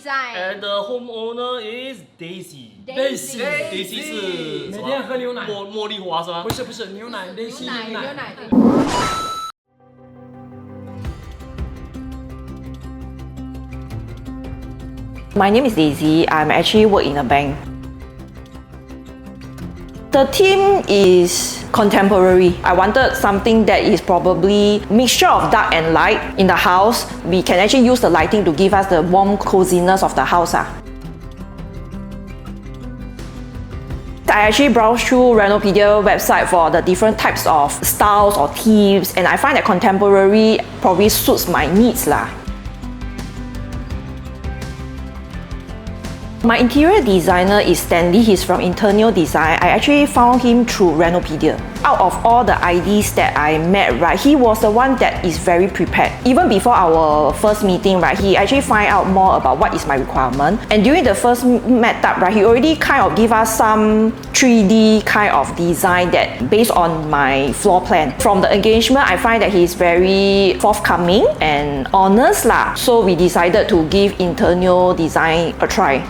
design. And the homeowner is Daisy. Daisy 是每天喝牛奶。茉莉花是吗？不是牛奶，Daisy 牛奶。 My name is Daisy. I'm actually work in a bank. The theme is contemporary. I wanted something that is probably mixture of dark and light in the house. We can actually use the lighting to give us the warm coziness of the house. I actually browsed through Renopedia website for the different types of styles or themes, and I find that contemporary probably suits my needs lah. My interior designer is Stanley. He's from Internal Design. I actually found him through Renopedia. Out of all the IDs that I met, right, he was the one that is very prepared. Even before our first meeting, right, he actually find out more about what is my requirement. And during the first meetup, right, he already kind of give us some 3D kind of design that based on my floor plan. From the engagement, I find that he's very forthcoming and honest lah. So we decided to give Internal Design a try.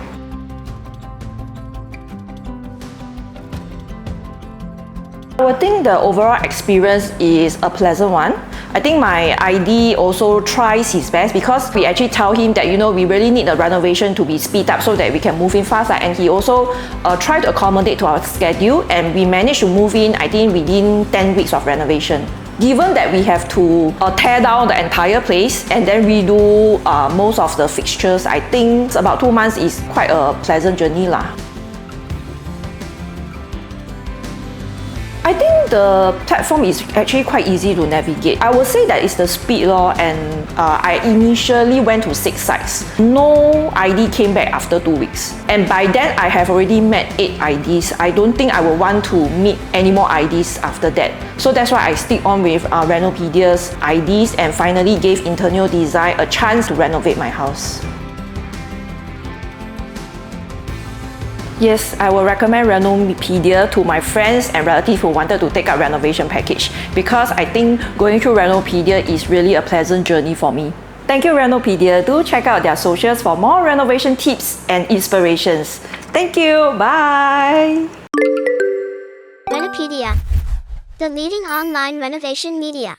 I would think the overall experience is a pleasant one. I think my ID also tries his best because we actually tell him that, you know, we really need the renovation to be speed up so that we can move in faster, and he also tried to accommodate to our schedule, and we managed to move in, I think, within 10 weeks of renovation. Given that we have to tear down the entire place and then redo most of the fixtures, I think about 2 months is quite a pleasant journey lah. I think the platform is actually quite easy to navigate. I would say that it's the speed law, and I initially went to 6 sites. No ID came back after 2 weeks. And by then, I have already met 8 IDs. I don't think I will want to meet any more IDs after that. So that's why I stick on with Renopedia's IDs and finally gave Internal Design a chance to renovate my house. Yes, I will recommend Renopedia to my friends and relatives who wanted to take up renovation package, because I think going through Renopedia is really a pleasant journey for me. Thank you, Renopedia. Do check out their socials for more renovation tips and inspirations. Thank you. Bye. Renopedia, the leading online renovation media.